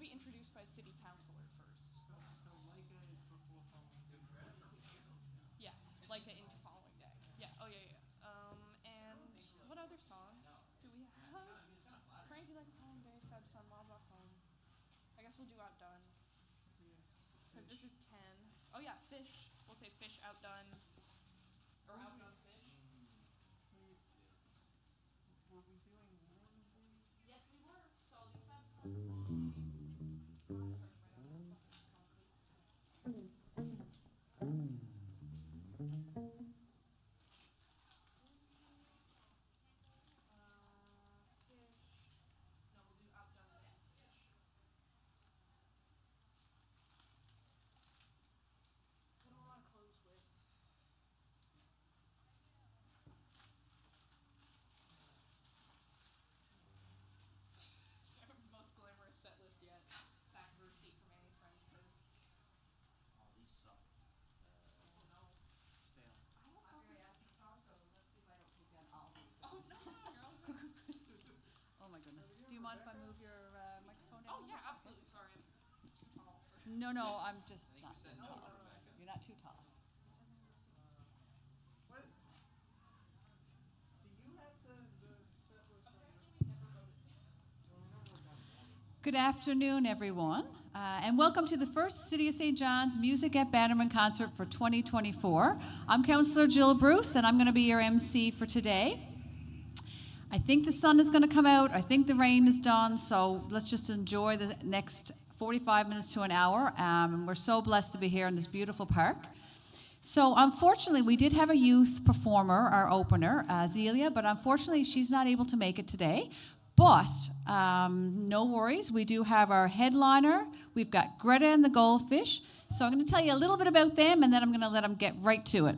be introduced by a city councilor first. So Leica is before following day. Yeah, Leica into following day. Yeah. Oh yeah, yeah. And what other songs do we have? Frankie like following day, Feb Sun, Wild Rock Home. I guess we'll do Outdone. Yes. Because this is 10. Oh yeah, Fish. We'll say Fish Outdone. Or Outdone Fish. Were we doing whimsy? Yes, we were. So I'll do Feb Sun. Most glamorous set list yet. Back of her seat from Annie's friends, because all these suck. oh no. Stale. I'm very absent so let's see if I don't take down all these. Oh no, you're all good. Oh my goodness. Do you mind if I move your microphone down? Oh yeah, absolutely. Sorry, I'm too tall for. No, I'm just I think not you said too no, tall. Rebecca. You're not too tall. What? Do you have the set list right here? Good afternoon, everyone, and welcome to the first City of St. John's Music at Bannerman concert for 2024. I'm Councillor Jill Bruce, and I'm going to be your MC for today. I think the sun is going to come out. I think the rain is done, so let's just enjoy the next 45 minutes to an hour. And we're so blessed to be here in this beautiful park. So unfortunately, we did have a youth performer, our opener, Zealya, but unfortunately, she's not able to make it today. But no worries, we do have our headliner. We've got Greta and the Goldfish. So I'm going to tell you a little bit about them, and then I'm going to let them get right to it.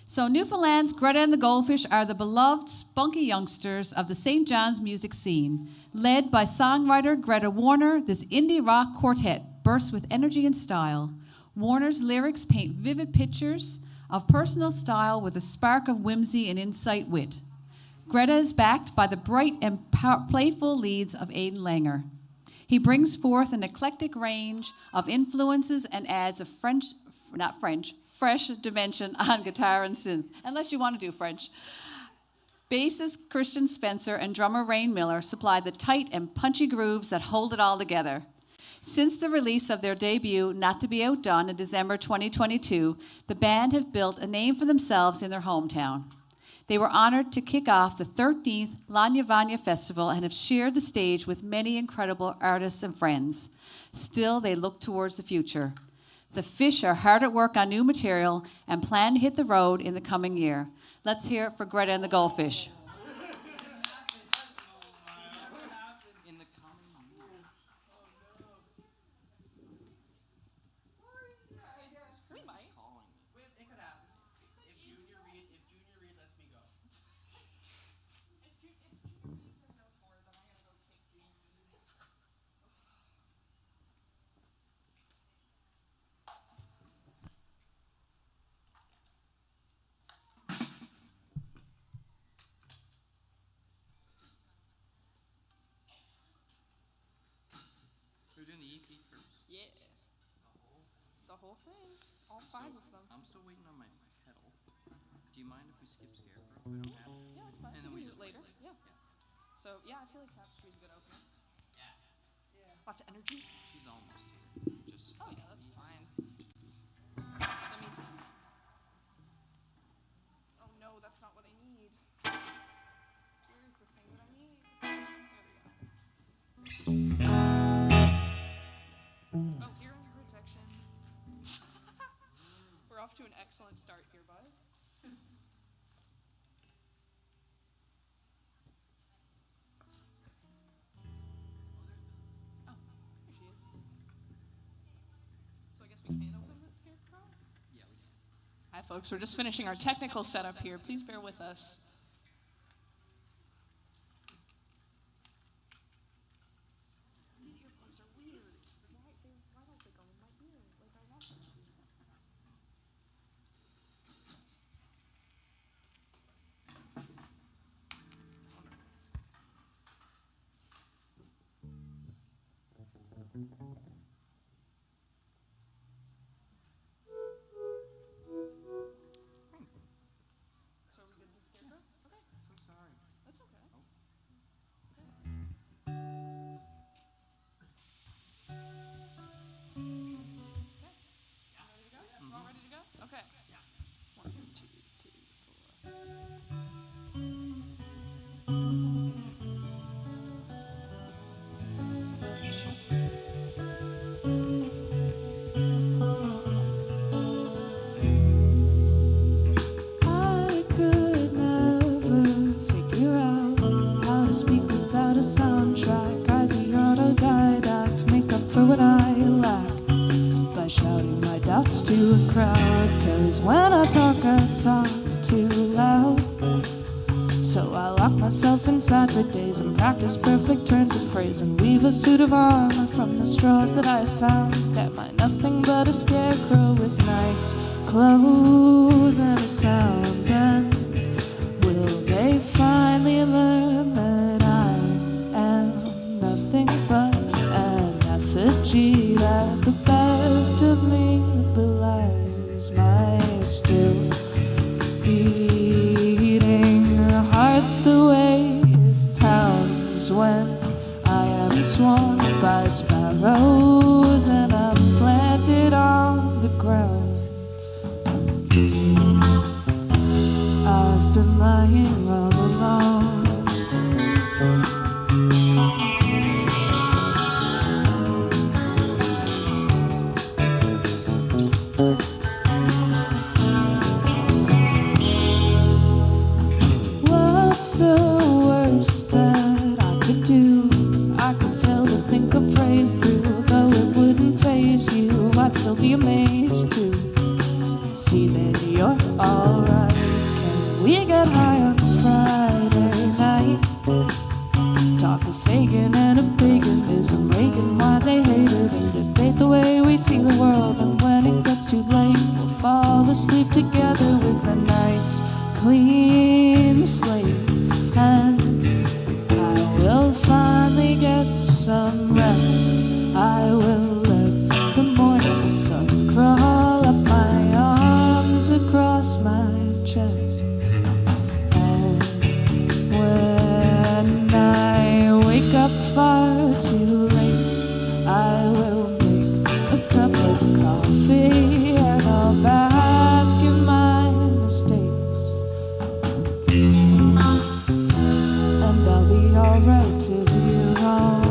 So Newfoundland's Greta and the Goldfish are the beloved spunky youngsters of the St. John's music scene. Led by songwriter Greta Warner, this indie rock quartet bursts with energy and style. Warner's lyrics paint vivid pictures of personal style with a spark of whimsy and insight wit. Greta is backed by the bright and playful leads of Aidan Langer. He brings forth an eclectic range of influences and adds a fresh dimension on guitar and synth, unless you want to do French. Bassist Christian Spencer and drummer Raine Miller supply the tight and punchy grooves that hold it all together. Since the release of their debut, Not To Be Outdone, in December 2022, the band have built a name for themselves in their hometown. They were honored to kick off the 13th Lawnya Vawnya Festival and have shared the stage with many incredible artists and friends. Still, they look towards the future. The Fish are hard at work on new material and plan to hit the road in the coming year. Let's hear it for Greta and the Goldfish. In the coming year. We might. Calling me. It could happen. If Junior Reed lets me go. If Junior Reed says no for it, then I gotta go kick Junior Reed. We're doing the EP first. Yeah. The whole thing. All five of them. I'm still waiting on my pedal. Do you mind if we skip Scarecrow? We don't have it. Yeah, it's fine. And then We we can do just it later. play. Yeah. So yeah, I feel like Tapestry's a good opener. Yeah. Lots of energy. She's almost here. Just Oh yeah, that's fine. Let me. Oh no, that's not what I need. Where's the thing that I need? There we go. Oh, hearing protection. We're off to an excellent start here, buzz. Oh, there she is. So I guess we can open that Scarecrow? Yeah, we can. Hi folks, we're just finishing our technical setup here. Please bear with us. These earplugs are weird. Why don't they go in my ear like I want them to? So are we good to Scarecrow? Okay. So sorry. That's okay. Ready to go? All ready to go? Okay. 1, 2, 3, 4. I could never figure out how to speak without a soundtrack. I'd be autodidact, make up for what I lack by shouting my doubts to a crowd. 'Cause when I talk too loud. So I lock myself inside for days and practice perfect turns of phrase and weave a suit of armor from the straws that I found. Am I nothing but a scarecrow with nice clothes and a sound bend? Will they finally learn that I am nothing but an effigy that the best of me belies my still beating heart the way it pounds when I am swarmed by sparrows and I'm planted on the ground. I've been lying all along. What's the worst that I could do? I could fail to think a phrase through, though it wouldn't faze you. I'd still be amazed to see that you're alright. Can we get high on Friday night? Talk of Fagin and of paganism, Reagan, why they hated, and debate the way we see the world. And when it gets too late, we'll fall asleep together with a nice, clean slate. And I will finally get some rest. I will let the morning sun crawl up my arms across my chest. And when I wake up far too late, I will make a cup of coffee and I'll bask in my mistakes. And I'll be alright to be wrong.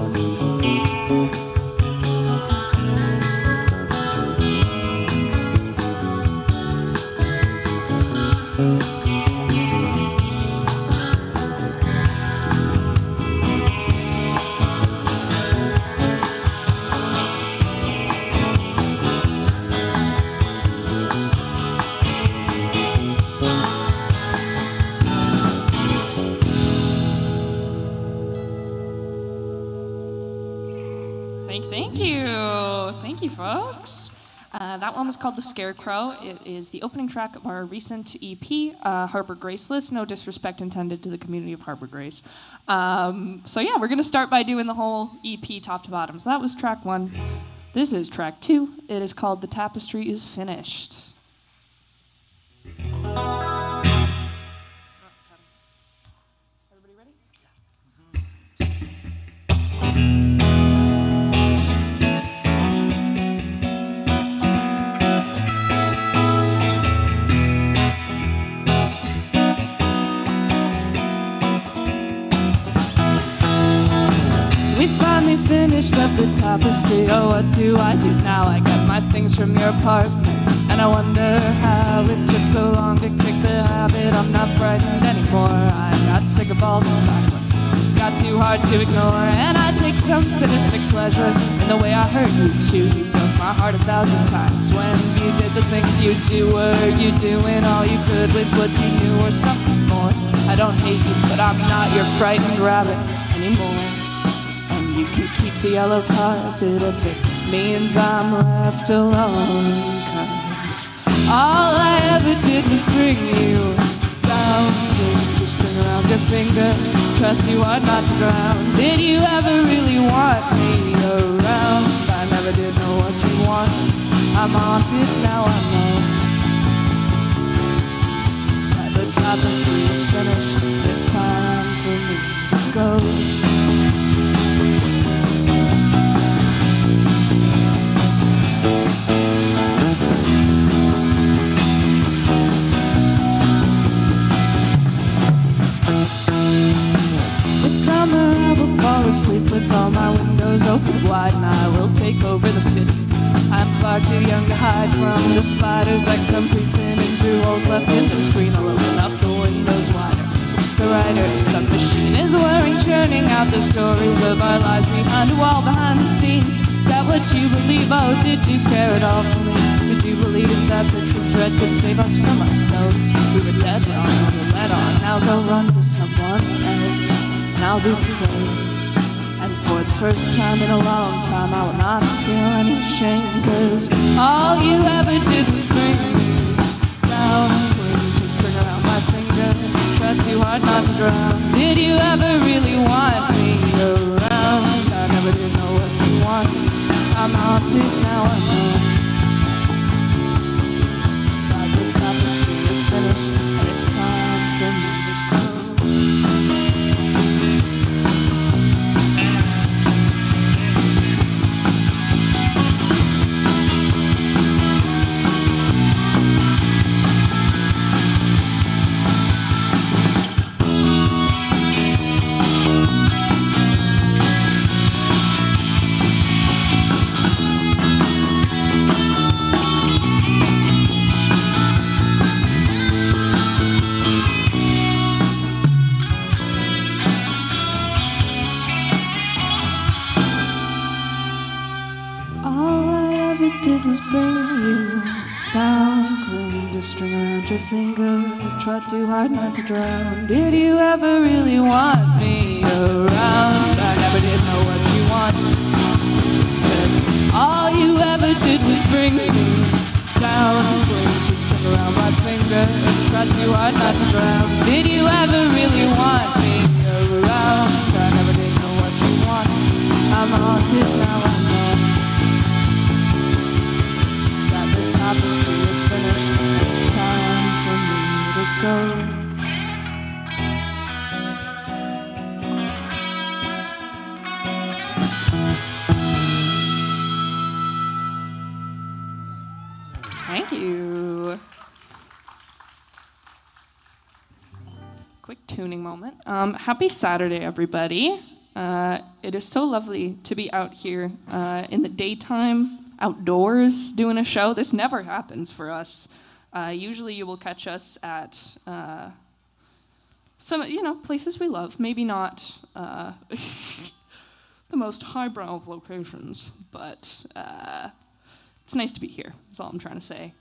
Thank you, folks. That one was called The Scarecrow. It is the opening track of our recent EP, Harbor Graceless. No disrespect intended to the community of Harbor Grace. So yeah, we're going to start by doing the whole EP top to bottom. So that was track 1. This is track 2. It is called The Tapestry is Finished. Everybody ready? We finally finished up the tapestry. Oh, what do I do now? I got my things from your apartment, and I wonder how it took so long to kick the habit. I'm not frightened anymore. I got sick of all the silence, got too hard to ignore, and I take some sadistic pleasure in the way I hurt you too. You broke my heart 1,000 times when you did the things you do. Were you doing all you could with what you knew, or something more? I don't hate you, but I'm not your frightened rabbit anymore. You can keep the yellow carpet if it means I'm left alone. 'Cause all I ever did was bring you down. Put a string around your finger, tried too hard not to drown. Did you ever really want me around? never did know what you wanted. I'm haunted, now I know that the tapestry is finished. It's time for me to go. This summer I will fall asleep with all my windows open wide, and I will take over the city. I'm far too young to hide from the spiders that come creeping in through holes left in the screen. I'll open up the windows wider. The writer's submachine is whirring, churning out the stories of our lives behind a wall, behind the scenes. Is that what you believe? Oh, did you care at all for me? Did you believe that bits of dread could save us from ourselves? We were dead wrong on the let on. Now go run with someone else, and I'll do the same. And for the first time in a long time, I will not feel any shame, 'cause all you ever did was bring me down, put a string around my finger, tried too hard not to drown. Did you ever really want me around? I never did know what you wanted. I'm haunted, now I know that the tapestry is finished, and it's time for me to go. Finger, try too hard not to drown. Did you ever really want me around? I never did know what you wanted, 'cause all you ever did was bring me down. Put a string around my finger, try too hard not to drown. Did you ever really want me around? I never did know what you wanted. I'm haunted, now I know that the tapestry is finished. It's time for me to go. Thank you. Quick tuning moment. Happy Saturday, everybody. It is so lovely to be out here in the daytime, outdoors, doing a show. This never happens for us. Usually you will catch us at some, places we love. Maybe not the most highbrow of locations, but it's nice to be here. That's all I'm trying to say.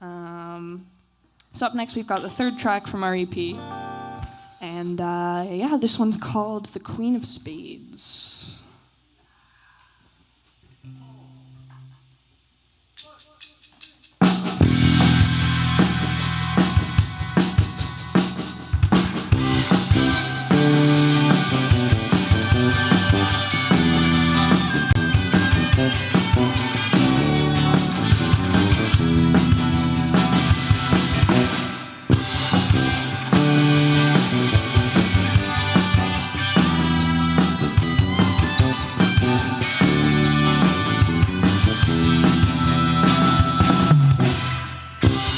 So up next, we've got the third track from our EP. And this one's called The Queen of Spades.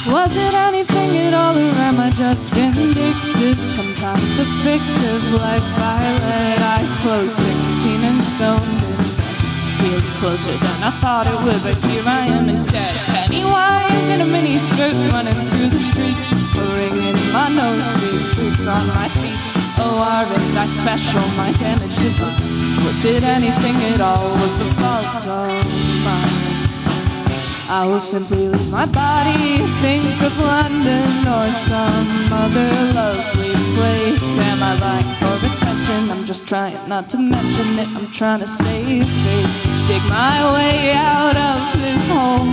Was it anything at all, or am I just vindictive? Sometimes the fictive life I led, eyes closed, 16 and stoned, and feels closer than I thought it would, but here I am instead. Pennywise in a mini skirt, running through the streets, a ring in my nose, big boots on my feet. Oh, aren't I special, my damage divine? Was it anything at all, was the fault all mine? I will simply leave my body, think of London or some other lovely place. Am I lying for attention? I'm just trying not to mention it. I'm trying to save face, dig my way out of this hole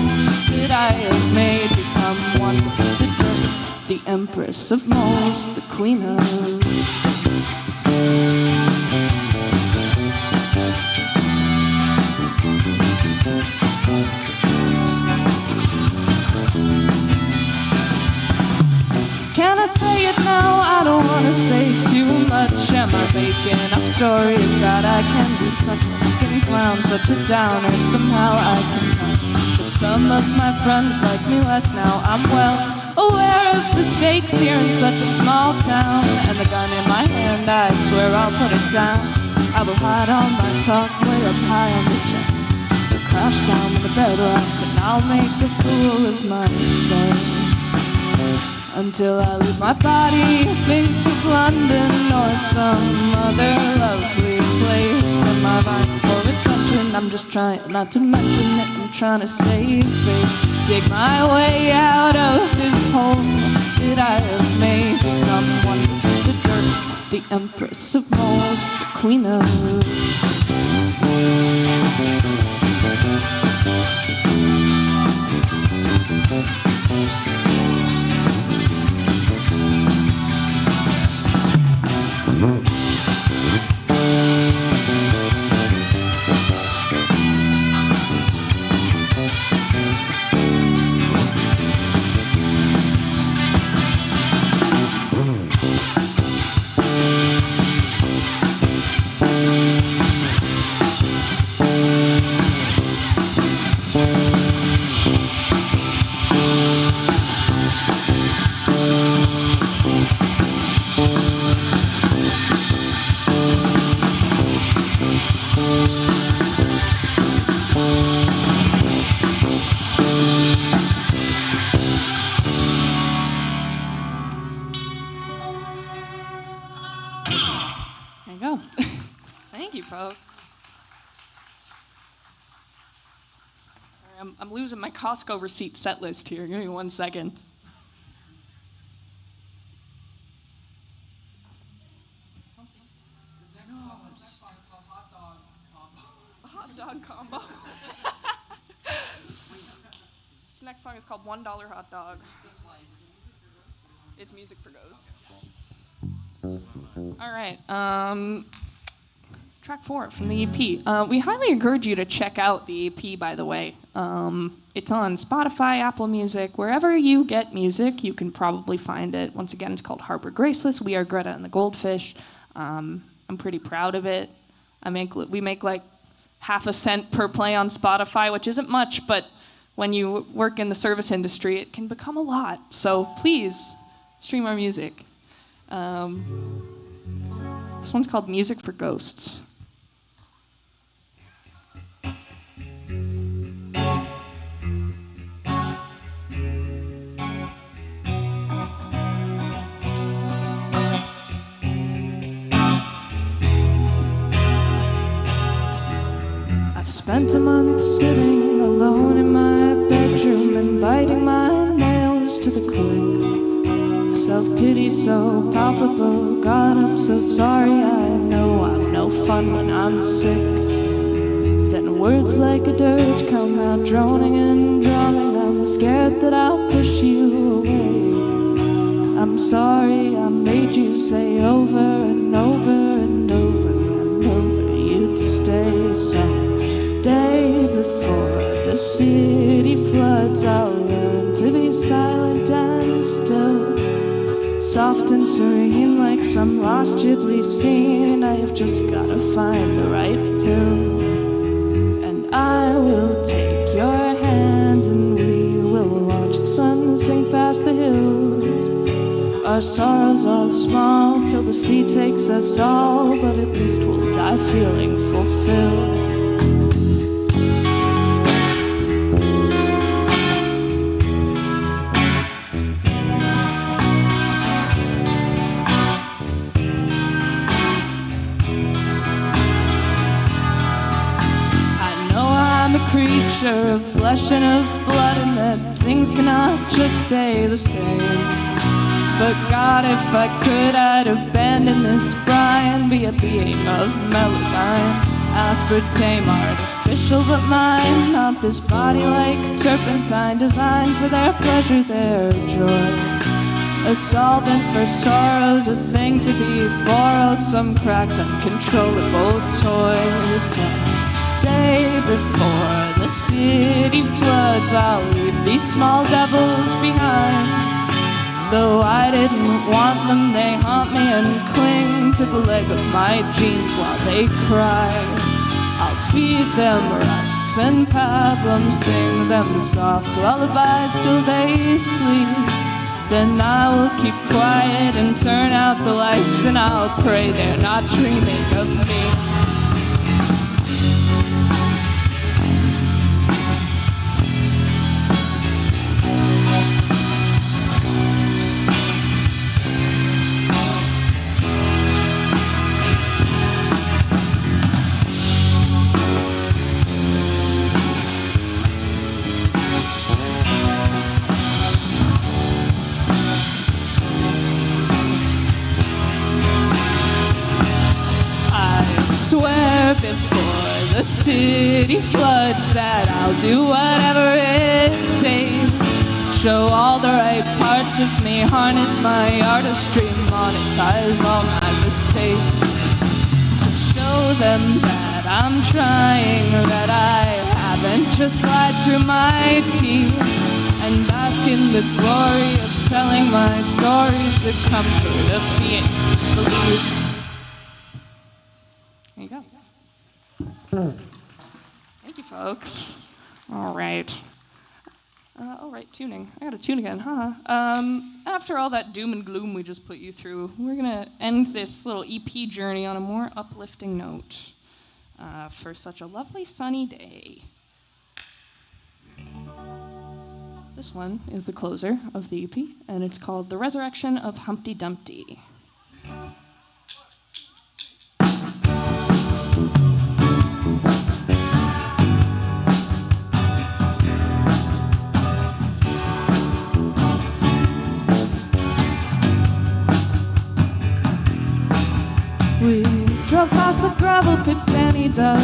that I have made. Become one with the dirt, the empress of moles, the queen of spades. making up stories. God, I can be such a fucking clown, such a downer. Somehow I can tell that some of my friends like me less now. I'm well aware of the stakes here in such a small town, and the gun in my hand, I swear I'll put it down. I will hide all my talk way up high on the shelf to crash down when the bed rocks, and I'll make a fool of myself. Until I leave my body, think of London or some other lovely place. Am I vying for attention? I'm just trying not to mention it. I'm trying to save face, dig my way out of this hole that I have made. Become one with the dirt, the empress of moles, the queen of I'm losing my Costco receipt set list here. Give me 1 second. A hot dog combo. This next song is called $1 Hot Dog. It's music for ghosts. All right. Track 4 from the EP. We highly encourage you to check out the EP, by the way. It's on Spotify, Apple Music, wherever you get music, you can probably find it. Once again, it's called Harbor Graceless. We are Greta and the Goldfish. I'm pretty proud of it. We make like half a cent per play on Spotify, which isn't much, but when you work in the service industry, it can become a lot. So please, stream our music. This one's called Music for Ghosts. I've spent a month sitting alone in my bedroom and biting my nails to the quick. Self-pity so palpable. God, I'm so sorry. I know I'm no fun when I'm sick. Then words like a dirge come out droning and drawling. I'm scared that I'll push you away. I'm sorry I made you say over and over and over and over you'd stay. Someday before the city floods, I'll learn to be silent and still, soft and serene like some lost Ghibli scene. I have just gotta find the right pill, and I will take your hand and we will watch the sun sink past the hills. Our sorrows are small till the sea takes us all, but at least we'll die feeling fulfilled. Creature of flesh and of blood, and that things cannot just stay the same. But God, if I could, I'd abandon this brine and be a being of melodyne, aspartame, artificial but mine, not this body like turpentine, designed for their pleasure, their joy. A solvent for sorrows, a thing to be borrowed, some cracked, uncontrollable toy. Someday before the city floods, I'll leave these small devils behind. Though I didn't want them, they haunt me and cling to the leg of my jeans while they cry. I'll feed them rusks and pablum, sing them soft lullabies till they sleep. Then I will keep quiet and turn out the lights, and I'll pray they're not dreaming of me. Swear before the city floods that I'll do whatever it takes. Show all the right parts of me, harness my artistry, monetize all my mistakes. To show them that I'm trying, that I haven't just lied through my teeth, and bask in the glory of telling my stories, the comfort of being believed. There you go. Thank you, folks. All right. Tuning. I gotta tune again, huh? After all that doom and gloom we just put you through, we're gonna end this little EP journey on a more uplifting note for such a lovely sunny day. This one is the closer of the EP, and it's called The Resurrection of Humpty Dumpty. We drove past the gravel pits Danny dug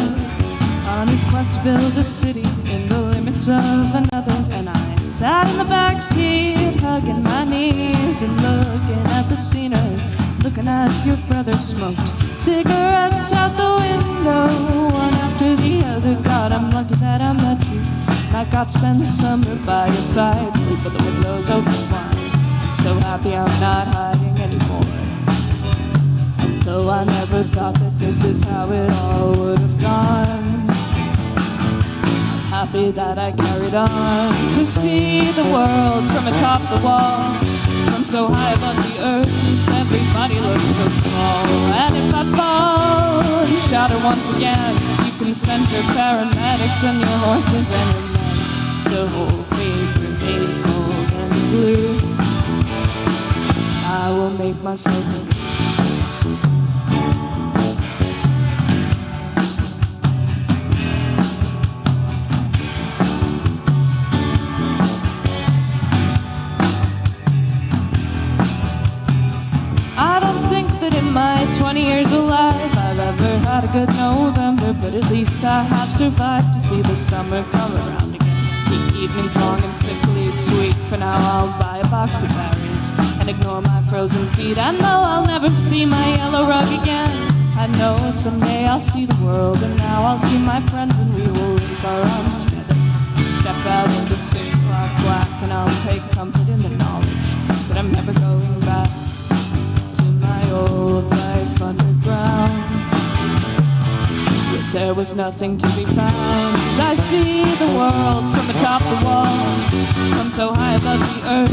on his quest to build a city in the limits of another, and I sat in the back seat hugging my knees and looking at the scenery, looking as your brother smoked cigarettes out the window, one after the other. God, I'm lucky that I met you, and I got to spend the summer by your side, sleep for the windows open wide. I'm so happy I'm not hiding anymore. Though I never thought that this is how it all would have gone. I'm happy that I carried on to see the world from atop the wall. From so high above the earth, everybody looks so small. And if I fall and shatter once again, you can send your paramedics and your horses and your men to hold me through me cold and blue. I will make myself a my 20 years alive I've ever had a good November, but at least I have survived to see the summer come around again. The evening's long and sickly sweet. For now I'll buy a box of berries and ignore my frozen feet. I know I'll never see my yellow rug again. I know someday I'll see the world, and now I'll see my friends, and we will link our arms together and step out into 6 o'clock black, and I'll take comfort in the knowledge that I'm never going back to my old life underground. Yet there was nothing to be found. I see the world from atop the wall, from so high above the earth,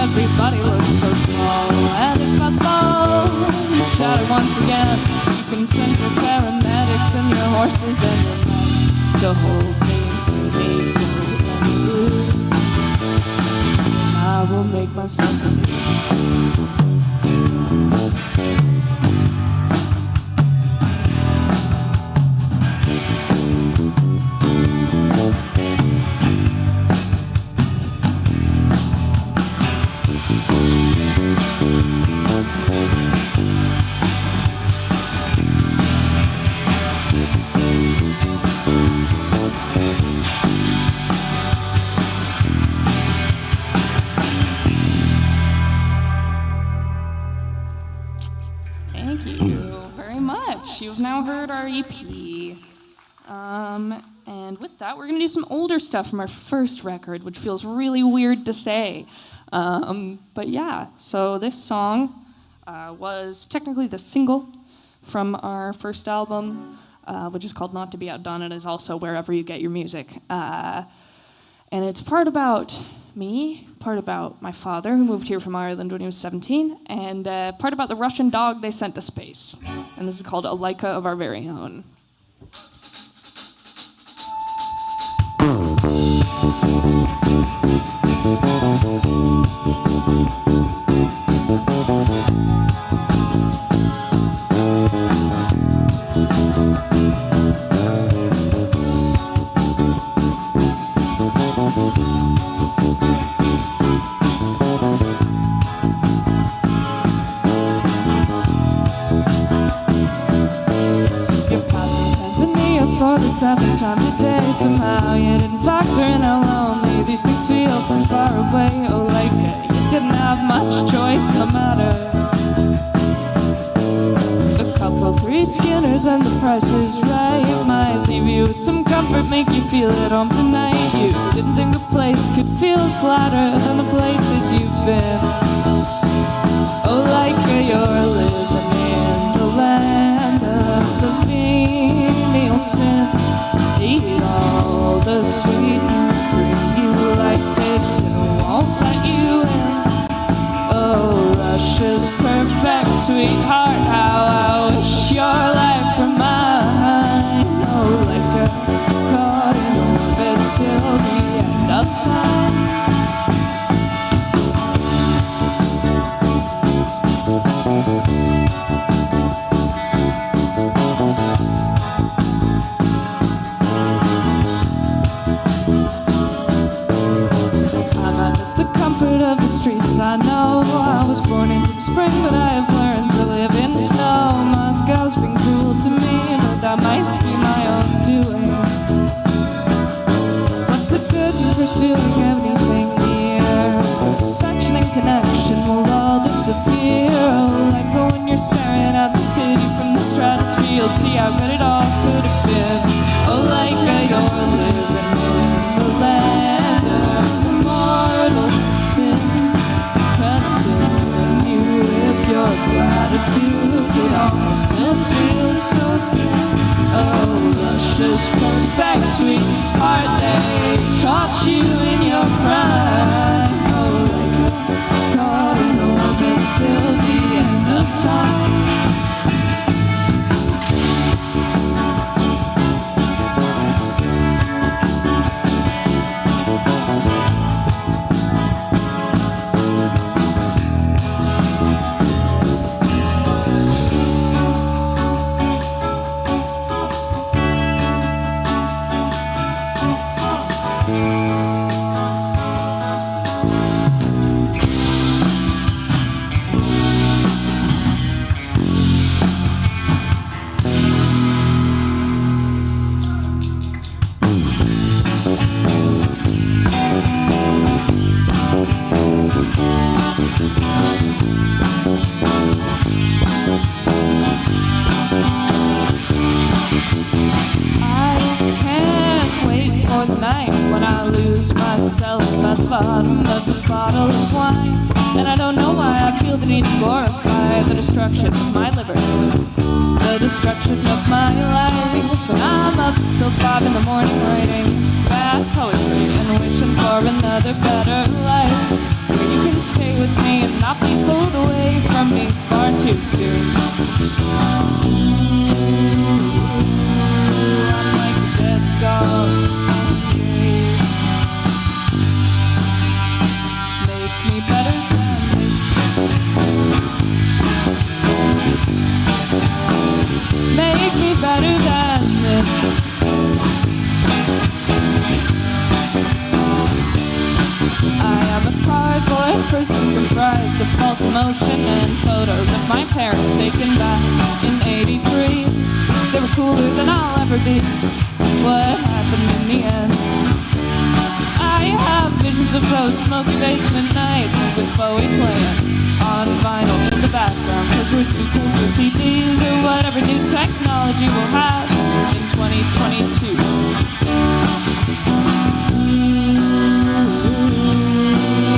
everybody looks so small. And if I fall and shatter once again, you can send your paramedics and your horses and your men to hold me and blue. I will make myself a You've now heard our EP. And with that, we're going to do some older stuff from our first record, which feels really weird to say. But yeah, so this song was technically the single from our first album, which is called Not To Be Outdone, and is also wherever you get your music. And it's part about me, part about my father, who moved here from Ireland when he was 17, and part about the Russian dog they sent to space. And this is called A Laika of Our Very Own. For the seventh time today, somehow you didn't factor in how lonely these things feel from far away. Oh, like you didn't have much choice, no matter. A couple, three Skinners and the price is right might leave you with some comfort, make you feel at home tonight. You didn't think a place could feel flatter than the places you've been. Oh, like you're living in the land of the venial sin. Eat all the sweet cream you like, they still won't let you in. Oh, Russia's perfect sweetheart, how I wish your life were mine. Oh, like a caught in orbit till the end of time. The comfort of the streets, I know. I was born into the spring, but I have learned to live in the snow. Moscow's been cruel to me, but that might be my own doing. What's the good in pursuing anything here? Perfection and connection will all disappear. Oh, like when you're staring at the city from the stratosphere, you'll see how good it all could have been. Oh, like you're living in the land of immortal sin. Continue with your gratitude, it all still feels so thin. Oh, Russia's perfect sweetheart, they caught you in your prime. Oh, like a caught in orbit till the end of time. Bottom of a bottle of wine, and I don't know why I feel the need to glorify the destruction of my liver, the destruction of my life. And I'm up till 5 in the morning writing bad poetry and wishing for another better life, where you can stay with me and not be pulled away from me far too soon. I'm like a dead dog. Make me better than this. I am a cardboard person comprised of false emotion and photos of my parents taken back in '83. So they were cooler than I'll ever be. What happened in the end? I have visions of those smoky basement nights with Bowie playing on vinyl in the background, cause we're too cool for CDs or whatever new technology we'll have in 2022.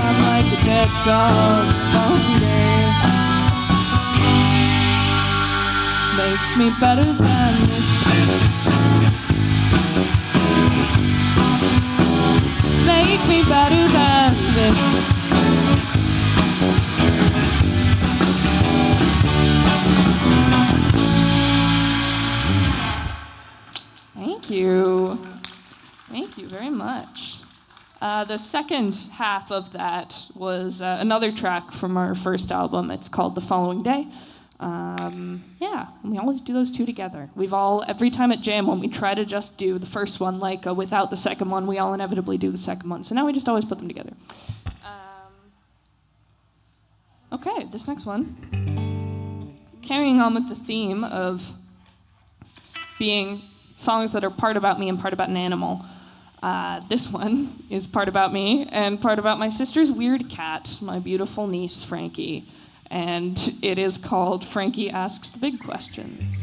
I'm like a dead dog from day. make me better than this. Make me better than this. Thank you. Thank you very much. The second half of that was another track from our first album. It's called The Following Day. Yeah, and we always do those two together. Every time at Jam, when we try to just do the first one, without the second one, we all inevitably do the second one. So now we just always put them together. Okay, this next one. Carrying on with the theme of being songs that are part about me and part about an animal. This one is part about me and part about my sister's weird cat, my beautiful niece, Frankie. And it is called Frankie Asks the Big Questions.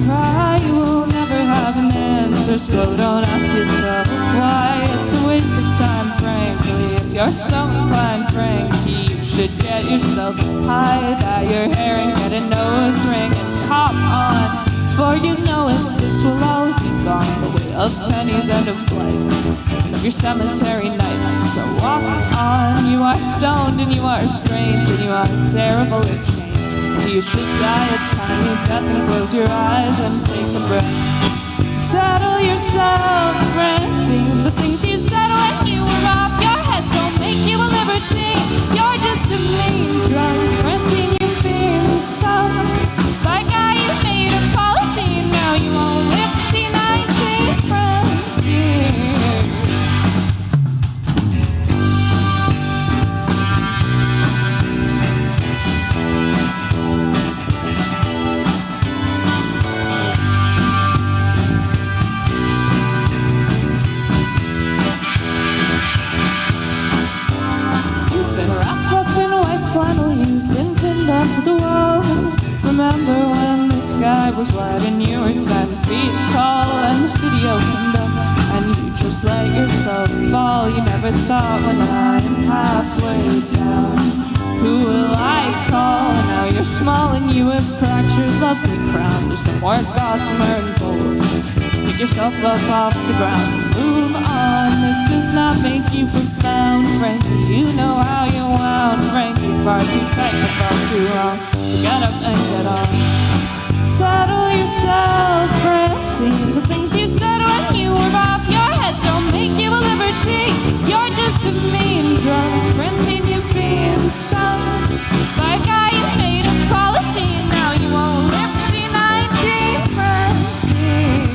Cry, you will never have an answer, so don't ask yourself why. It's a waste of time, frankly. If you're so inclined, Frankie, you should get yourself high, dye your hair and get a nose ring and cop on. For you know it, this will all be gone, the way of pennies and of blights, and of your cemetery nights. So walk on, you are stoned and you are strange and you are terrible at change. So you should die a tiny death and close your eyes and take a breath. Settle yourself, friend. Sing the things you said when you were off your head. Don't make you a libertine. You're just a mean drunk. Francine, you've been some by a guy you made of polythene. Now you won't live to see 19, Francine. To the wall. Remember when the sky was wide and you were 10 feet tall and the city opened up and you just let yourself fall. You never thought when I am halfway down, who will I call? Now you're small and you have cracked your lovely crown. There's no more gossamer and gold. Pick yourself up off the ground. Move on. This does not make you profound, Frankie. You know how you wound, Frankie. Far too tight for far too long. So get up and get on. Settle yourself, Francine. The things you said when you were off your head don't make you a libertine. You're just a mean drunk, Francine. You've been sung by a guy you made of polythene. Now you won't live to see 19, Francine.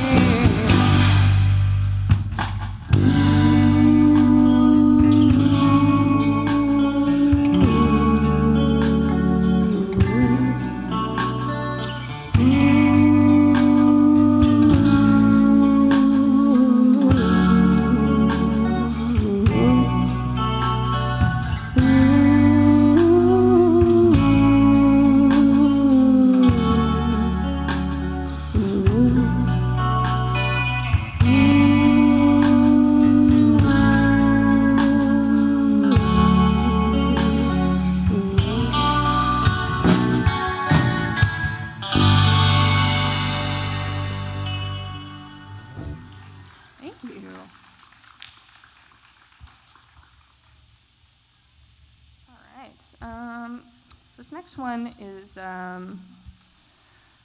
So this next one is, I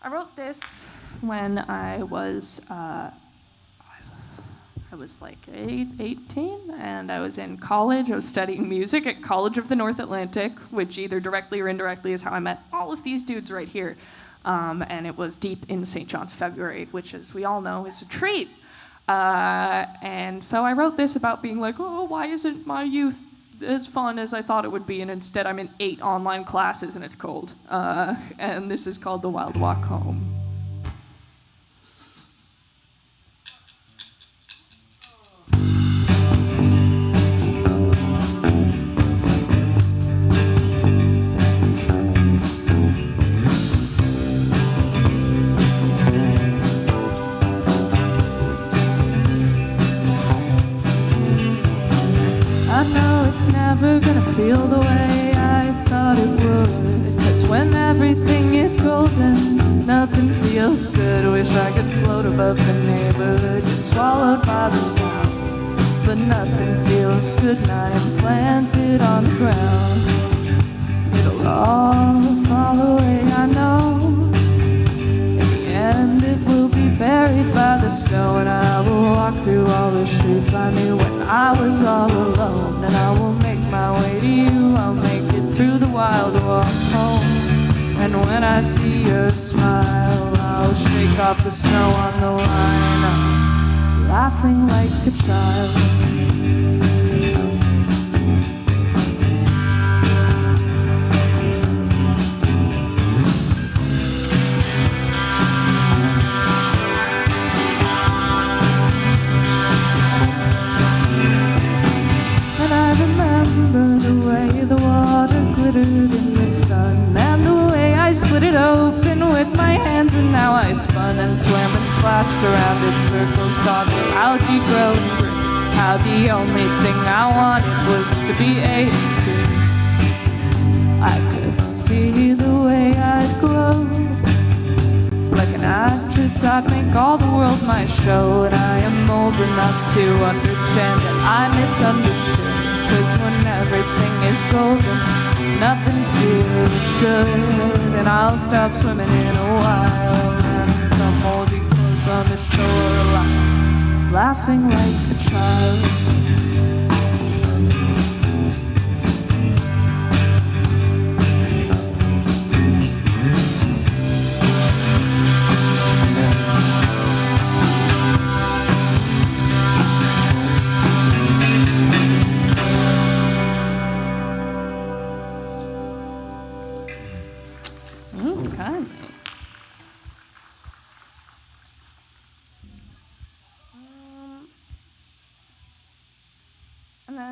wrote this when I was like 18, and I was in college. I was studying music at College of the North Atlantic, which either directly or indirectly is how I met all of these dudes right here. And it was deep in St. John's February, which, as we all know, is a treat. And so I wrote this about being like, oh, why isn't my youth as fun as I thought it would be? And instead I'm in 8 online classes and it's cold. And this is called The Wild Walk Home. I know it's never gonna feel the way I thought it would. 'Cause when everything is golden, nothing feels good. Wish I could float above the neighborhood, get swallowed by the sound. But nothing feels good, and I am planted on the ground. It'll all fall away, I know. In the end, it will be buried by the snow, and I will walk through all the streets I knew when I was all alone. And I will make my way to you, I'll make it through the wild walk home. And when I see your smile, I'll shake off the snow on the line. I'm laughing like a child. In the sun, and the way I split it open with my hands, and now I spun and swam and splashed around its circles, saw the algae grow and bring. How the only thing I wanted was to be 18. I could see the way I'd glow like an actress. I'd make all the world my show, and I am old enough to understand that I misunderstood. 'Cause when everything is golden, nothing feels good. And I'll stop swimming in a while and come hold you close on the shore, laughing like a child.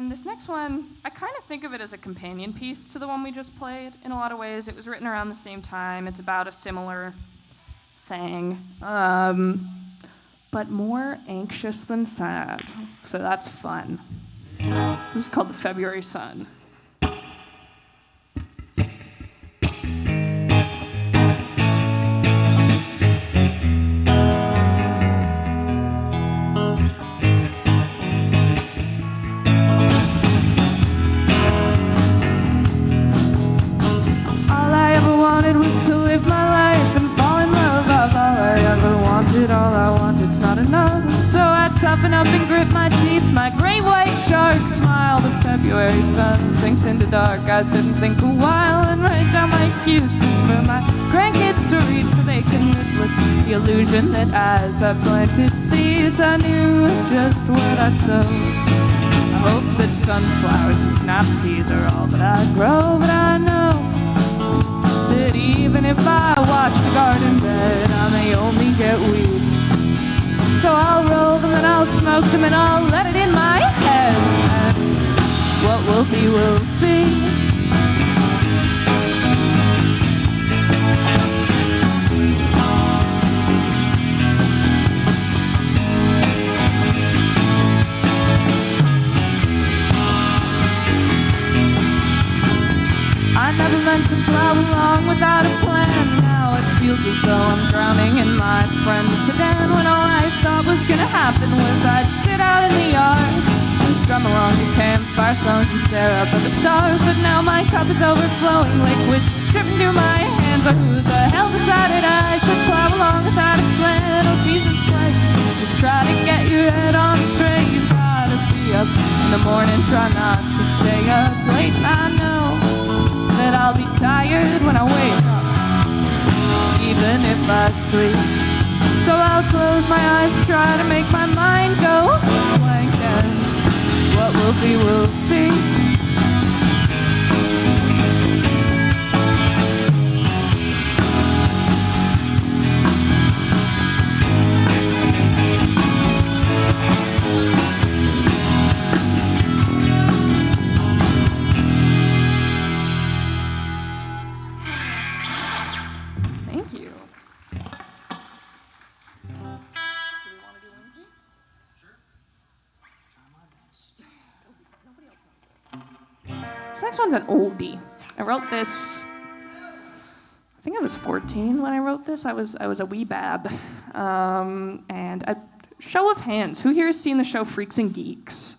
This next one, I kind of think of it as a companion piece to the one we just played in a lot of ways. It was written around the same time. It's about a similar thing, but more anxious than sad. So that's fun. This is called The February Sun. All I want, it's not enough. So I toughen up and grip my teeth. My great white shark smile. The February sun sinks into dark. I sit and think a while and write down my excuses for my grandkids to read, so they can live with the illusion that as I planted seeds, I knew just what I sowed. I hope that sunflowers and snap peas are all that I grow, but I know that even if I watch the garden bed, I may only get weeds. So I'll roll them and I'll smoke them and I'll let it in my head. And what will be, will be. I never meant to plow along without a plan. Now it feels as though I'm drowning in my friend's sedan, when all I thought was gonna happen was I'd sit out in the yard and strum along to campfire songs and stare up at the stars. But now my cup is overflowing, liquids dripping through my hands. Oh, who the hell decided I should plow along without a plan? Oh, Jesus Christ, just try to get your head on straight. You've gotta be up in the morning, try not to stay up late. I know that I'll be tired when I wake up, even if I sleep. So I'll close my eyes and try to make my mind go blank, and what will be, will be. Nobody else knows. This next one's an oldie. I wrote this, I think I was 14 when I wrote this. I was a wee bab. And a show of hands, who here has seen the show Freaks and Geeks?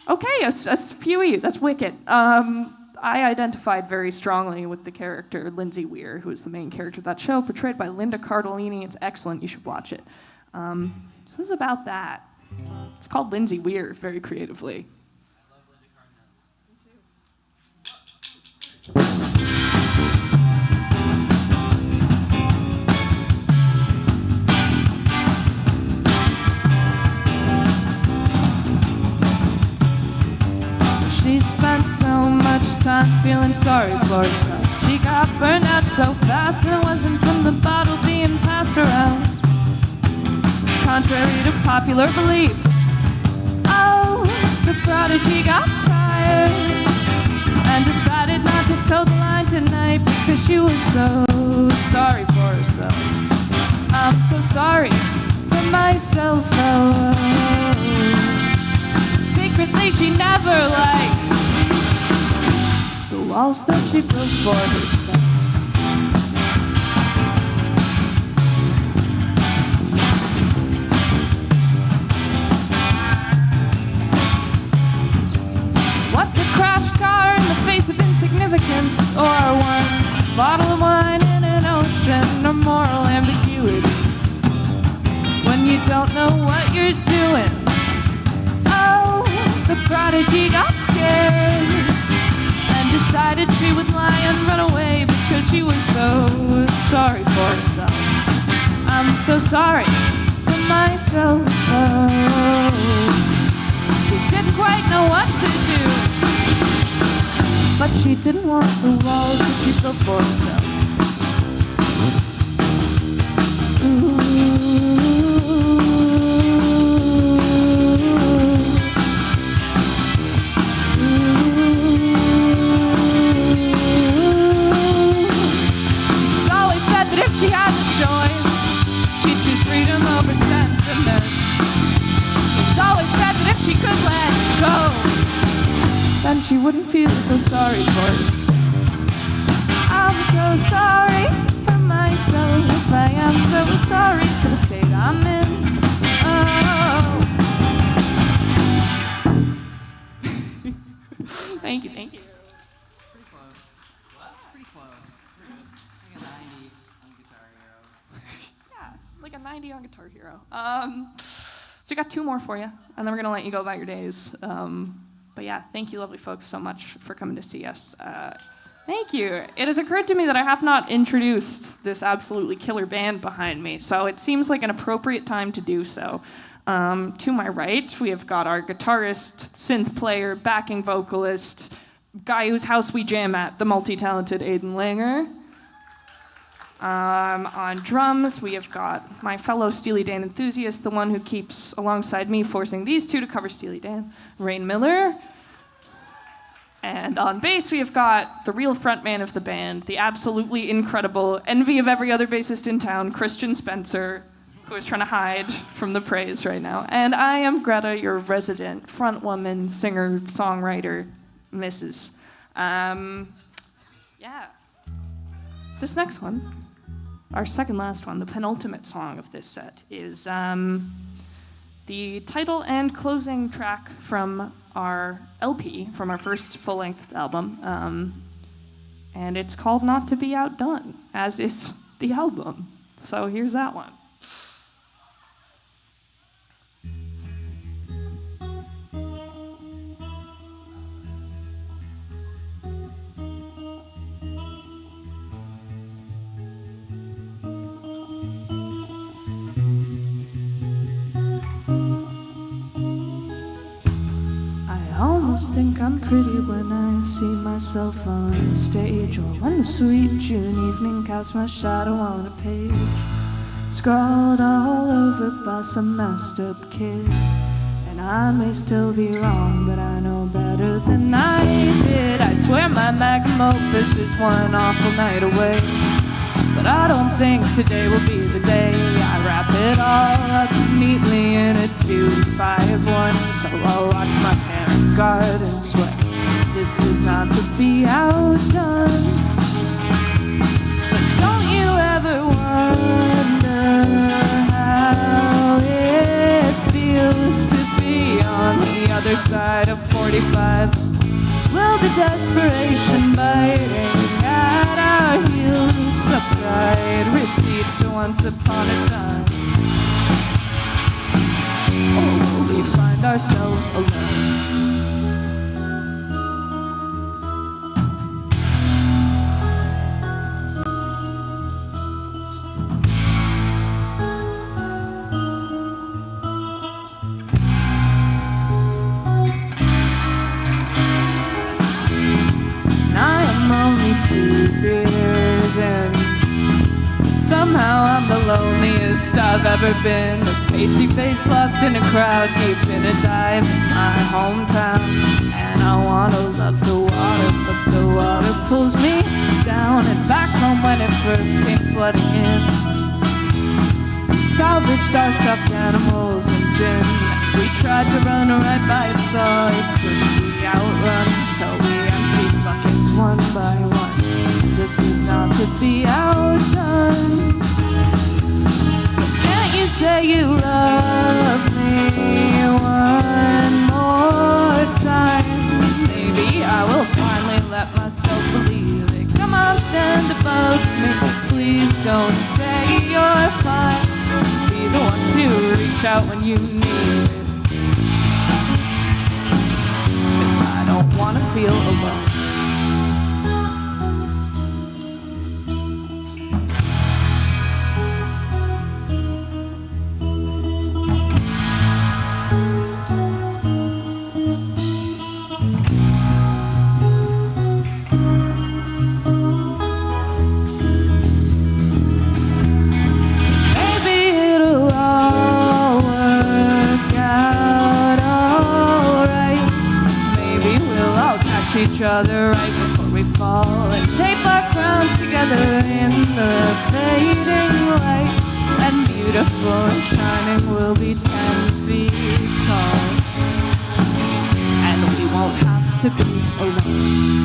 Okay, a few of you, that's wicked. I identified very strongly with the character Lindsay Weir, who is the main character of that show, portrayed by Linda Cardellini. It's excellent, you should watch it. So this is about that. It's called Lindsay Weir, very creatively. She spent so much time feeling sorry for herself. She got burned out so fast, and it wasn't from the bottle being passed around. Contrary to popular belief, oh, the prodigy got tired and decided not to toe the line tonight because she was so sorry for herself. I'm so sorry for myself. Oh. Secretly, she never liked the walls that she built for herself. What's a crash car in the face of insignificance, or one bottle of wine in an ocean of moral ambiguity when you don't know what you're doing? Oh, the prodigy got scared and decided she would lie and run away because she was so sorry for herself. I'm so sorry for myself. Oh, she didn't quite know what to do, but she didn't want the walls that she built for herself. Ooh. She's always said that if she had a choice, she'd choose freedom over sentiment. She's always said that if she could let go, then she wouldn't feel so sorry for herself. I'm so sorry for myself. I am so sorry for the state I'm in. Oh. Thank you. Pretty close. What? Pretty close. Like a 90 on Guitar Hero. Yeah, like a 90 on Guitar Hero. So we got two more for you, and then we're gonna let you go about your days. But yeah, thank you, lovely folks, so much for coming to see us. Thank you. It has occurred to me that I have not introduced this absolutely killer band behind me, so it seems like an appropriate time to do so. To my right, we have got our guitarist, synth player, backing vocalist, guy whose house we jam at, the multi-talented Aidan Langer. On drums, we have got my fellow Steely Dan enthusiast, the one who keeps alongside me forcing these two to cover Steely Dan, Raine Miller. And on bass, we have got the real frontman of the band, the absolutely incredible envy of every other bassist in town, Christian Spencer, who is trying to hide from the praise right now. And I am Greta, your resident front woman, singer, songwriter, Mrs. Yeah. This next one, our second last one, the penultimate song of this set, is the title and closing track from our LP, from our first full-length album. And it's called Not To Be Outdone, as is the album. So here's that one. I almost think I'm pretty when I see myself on stage, or when the sweet June evening casts my shadow on a page, scrawled all over by some messed up kid. And I may still be wrong, but I know better than I did. I swear my magnum opus is one awful night away. But I don't think today will be the day I wrap it all up neatly in a 2-5-1. So I'll watch my parents' garden sweat. This is not to be outdone. But don't you ever wonder how it feels to be on the other side of 45? Will the desperation biting at our heels subside, recede to once upon a time? Or will we find ourselves alone? Somehow I'm the loneliest I've ever been. A pasty face lost in a crowd, deep in a dive in my hometown. And I wanna love the water, but the water pulls me down. And back home when it first came flooding in, we salvaged our stuffed animals and gin. We tried to run right by it, saw it couldn't be outrun. So we emptied buckets one by one. This is not to be outdone. But can't you say you love me one more time? Maybe I will finally let myself believe it. Come on, stand above me. Please don't say you're fine. Be the one to reach out when you need it. 'Cause I don't want to feel alone. Each other right before we fall and tape our crowns together in the fading light. And beautiful and shining we'll be 10 feet tall, and we won't have to be alone.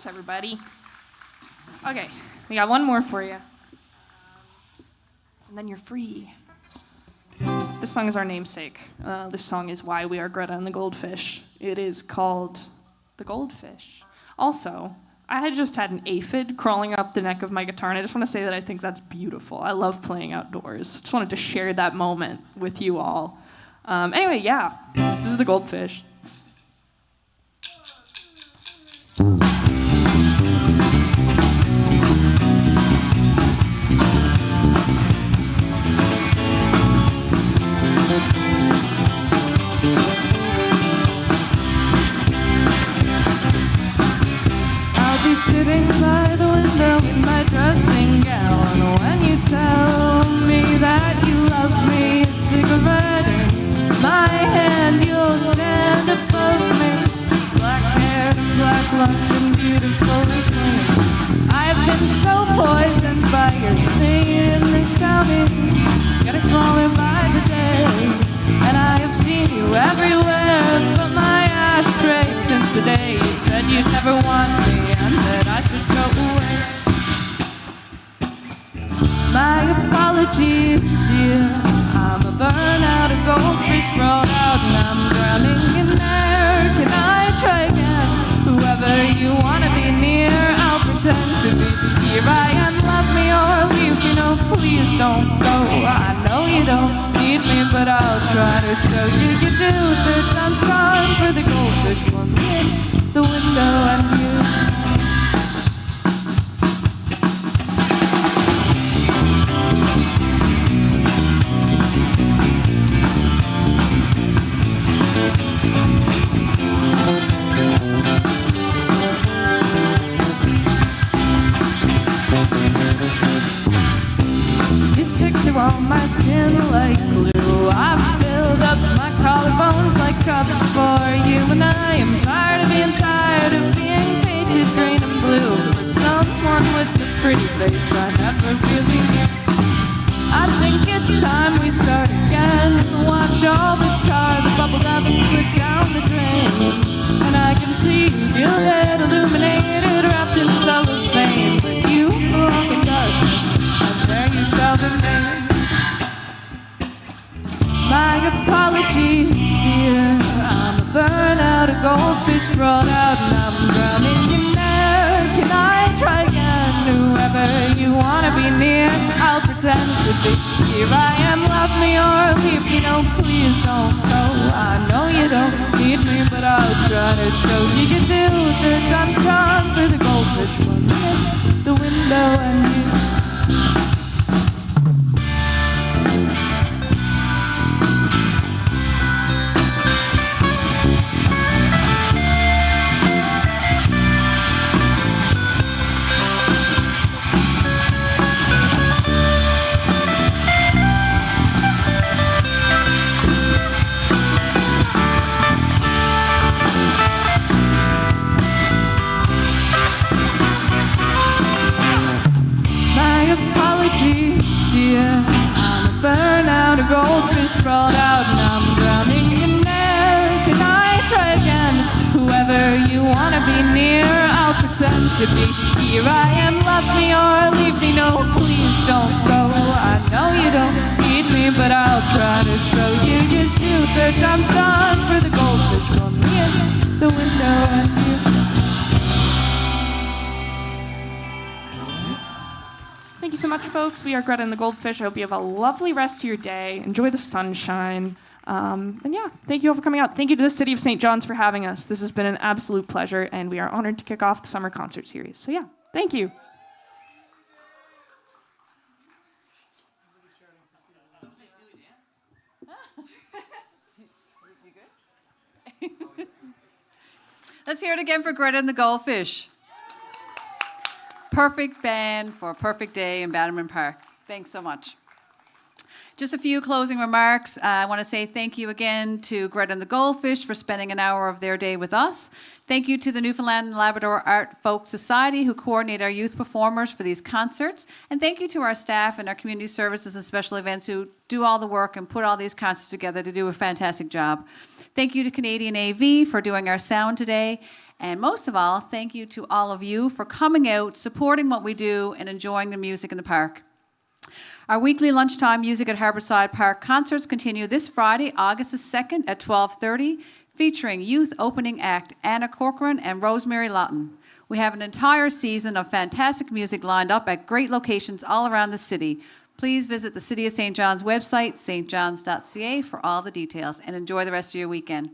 Everybody. Okay, we got one more for you. And then you're free. This song is our namesake. This song is why we are Greta and the Goldfish. It is called The Goldfish. Also, I had just had an aphid crawling up the neck of my guitar, and I just want to say that I think that's beautiful. I love playing outdoors. Just wanted to share that moment with you all. Anyway, yeah, this is The Goldfish. Sitting by the window in my dressing gown, when you tell me that you love me, a cigarette in my hand, you'll stand above me, black hair, black London, beautiful and clean. I've been so poisoned by your singing, this town is getting smaller by the day, and I have seen you everywhere but my ashtray since the day you said you'd never want me and that I should go away. My apologies, dear. I'm a burnout, a goldfish brought out, and I'm drowning in there. Can I try again? Whoever you wanna be near, I'll pretend to be. Here I am, love me or leave me. No, please don't go. I know you don't need me, but I'll try to show you you do. Third time's charm for the goldfish for me, the window and you. on my skin like glue. I've filled up my collarbones like cups for you, and I am tired of being painted green and blue for someone with a pretty face I never really knew. I think it's time we start again. Watch all the tar, the bubble wrap slip down the drain, and I can see you gilded, illuminated, wrapped in cellophane. But you walk in darkness, and there you shall remain. My apologies, dear. I'm a burnout, a goldfish brought out, and I'm drowning in air. Can I try again? Whoever you wanna be near, I'll pretend to be. Here I am, love me or leave me. No, please don't go. I know you don't need me, but I'll try to show you you do. Third time's gone for the goldfish, one in the window and you. Burnout, a goldfish sprawled out, and I'm drowning in air. Can I try again? Whoever you wanna be near, I'll pretend to be. Here I am, love me or leave me. No, please don't go. I know you don't need me, but I'll try to show you you do. Third time's gone for the goldfish, from me in the window and you. Thank you so much, folks. We are Greta and the Goldfish. I hope you have a lovely rest of your day. Enjoy the sunshine. And yeah, thank you all for coming out. Thank you to the City of St. John's for having us. This has been an absolute pleasure, and we are honored to kick off the summer concert series. So yeah, thank you. Let's hear it again for Greta and the Goldfish. Perfect band for a perfect day in Bannerman Park. Thanks so much. Just a few closing remarks. I want to say thank you again to Greta and the Goldfish for spending an hour of their day with us. Thank you to the Newfoundland and Labrador Art Folk Society who coordinate our youth performers for these concerts. And thank you to our staff and our community services and special events who do all the work and put all these concerts together to do a fantastic job. Thank you to Canadian AV for doing our sound today. And most of all, thank you to all of you for coming out, supporting what we do, and enjoying the music in the park. Our weekly lunchtime Music at Harborside Park concerts continue this Friday, August the 2nd at 12:30, featuring youth opening act Anna Corcoran and Rosemary Lawton. We have an entire season of fantastic music lined up at great locations all around the city. Please visit the City of St. John's website, stjohns.ca, for all the details, and enjoy the rest of your weekend.